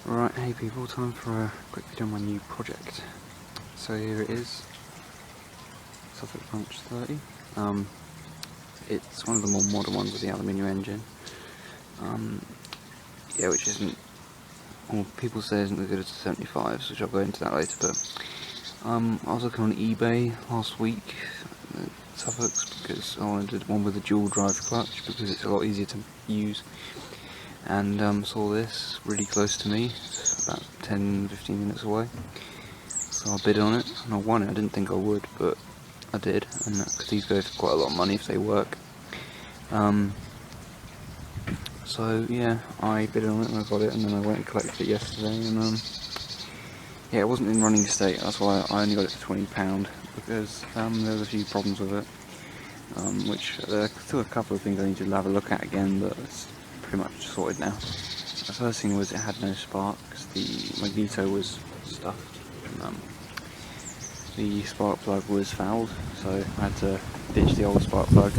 Right, hey people, time for a quick video on my new project. So here it is, Suffolk 30. It's one of the more modern ones with the aluminium engine. Yeah, which isn't, well, people say isn't as good as the 75s, which I'll go into that later, but I was looking on eBay last week at Suffolk's because I wanted one with a dual drive clutch because it's a lot easier to use, and saw this really close to me, about 10-15 minutes away, so I bid on it and I won it. I didn't think I would, but I did, and because these go for quite a lot of money if they work. So yeah, I bid on it and I got it, and then I went and collected it yesterday, and yeah, it wasn't in running state. That's why I only got it for £20, because there was a few problems with it, which there are still a couple of things I need to have a look at again, but it's pretty much sorted now. The first thing was it had no sparks. The magneto was stuffed, and the spark plug was fouled, so I had to ditch the old spark plug.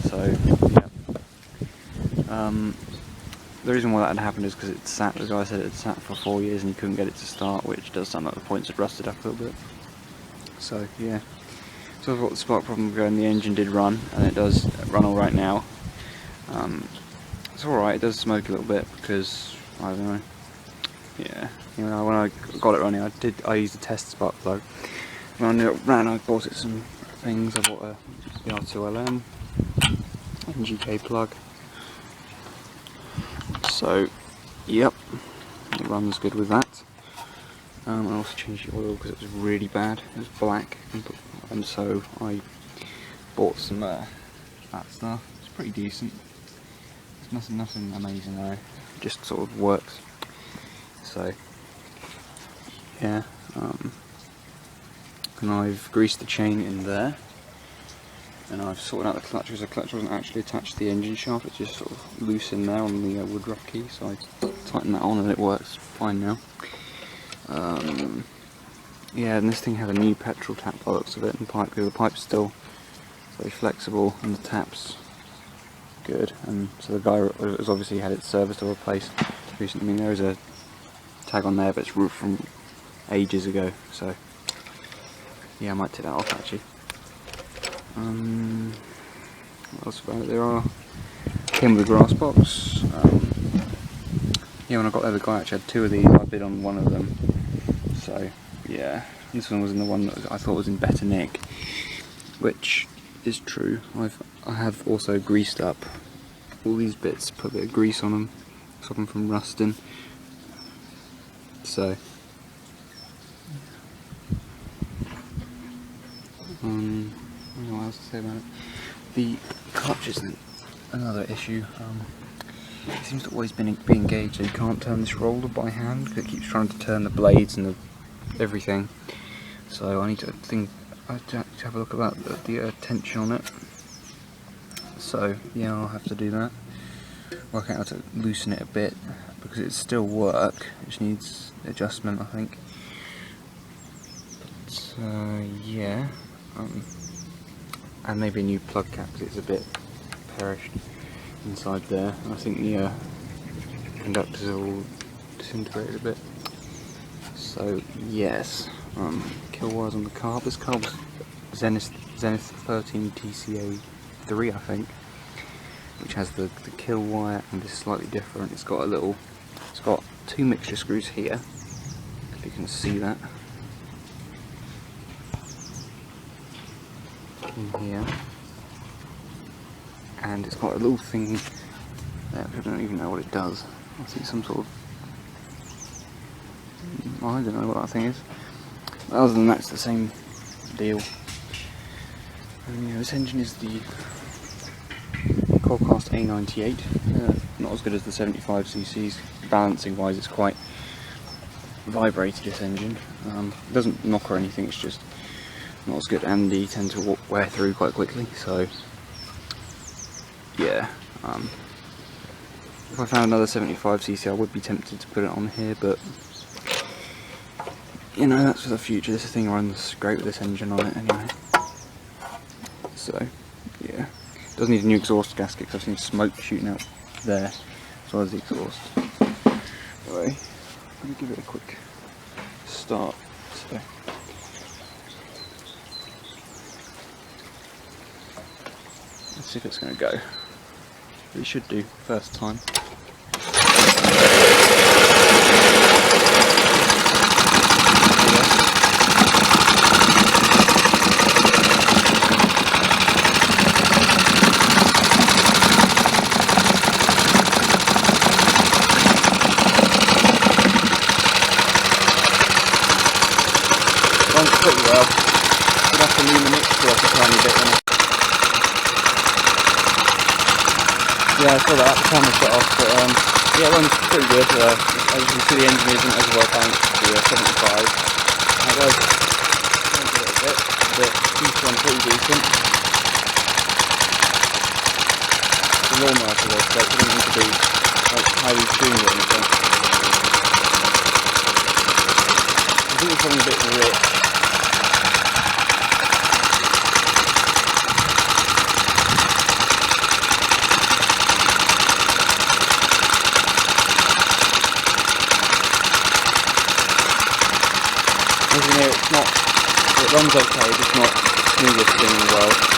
So yeah. The reason why that had happened is because it sat, the guy said it had sat for 4 years and he couldn't get it to start, which does sound like the points had rusted up a little bit. So yeah, so I've got the spark problem going. The engine did run, and it does run alright now. It's alright, it does smoke a little bit because, I don't know, yeah, you know, when I got it running I used a test spark plug. When it ran I bought it some things. I bought a R2LM, NGK plug. So, yep, it runs good with that. I also changed the oil because it was really bad. It was black, and so I bought some that stuff. It's pretty decent. It's nothing amazing though. It just sort of works. So, yeah. And I've greased the chain in there. And I've sorted out the clutch because the clutch wasn't actually attached to the engine shaft, it's just sort of loose in there on the woodruff key, so I tightened that on and it works fine now. Yeah, and this thing had a new petrol tap by the looks of it, and the pipe's still very flexible and the tap's good, and so the guy has obviously had it serviced or replaced recently. I mean, there is a tag on there, but it's from ages ago, so yeah, I might take that off actually. What else about it? Came with a grass box. Yeah, when I got there the guy actually had two of these. I bid on one of them. So yeah, this one was in the one that I thought was in better nick, which is true. I have also greased up all these bits, put a bit of grease on them, stop them from rusting. So what else to say about it? The clutch isn't another issue. It seems to always be engaged, so you can't turn this roller by hand because it keeps trying to turn the blades and everything. So I need to have a look about the tension on it. So yeah, I'll have to do that. Work out how to loosen it a bit because it still works. It just needs adjustment, I think. But yeah. And maybe a new plug cap because it's a bit perished inside there. I think the conductors are all disintegrated a bit. So yes, kill wires on the carb. This carb's Zenith 13 TCA 3, I think, which has the kill wire and is slightly different. It's got two mixture screws here, if you can see that. In here, and it's got a little thing there, I don't even know what it does. I think some sort of, I don't know what that thing is. Other than that, it's the same deal. And yeah, this engine is the Qualcast A98, not as good as the 75cc's. Balancing wise, it's quite vibrated, this engine. It doesn't knock or anything, it's just not as good, and they tend to wear through quite quickly. So yeah, if I found another 75cc I would be tempted to put it on here, but you know, that's for the future. This thing runs great with this engine on it anyway. So yeah, does need a new exhaust gasket because I've seen smoke shooting out there as well as the exhaust. Anyway, Let me give it a quick start. So. Let's see if it's going to go. It should do first time. Runs pretty well. I'll have to lean the mixture off a tiny bit on it. Yeah, I saw that at the time I shut off, but yeah, it runs pretty good. As you can see, the engine isn't as well balanced as the 75. It does change a little bit, but it seems to run pretty decent. The lawnmower for this, so it doesn't need to be like highly tuned or anything. I think it's running a bit rich. As you know, it runs okay, just not the smoothest thing in the world.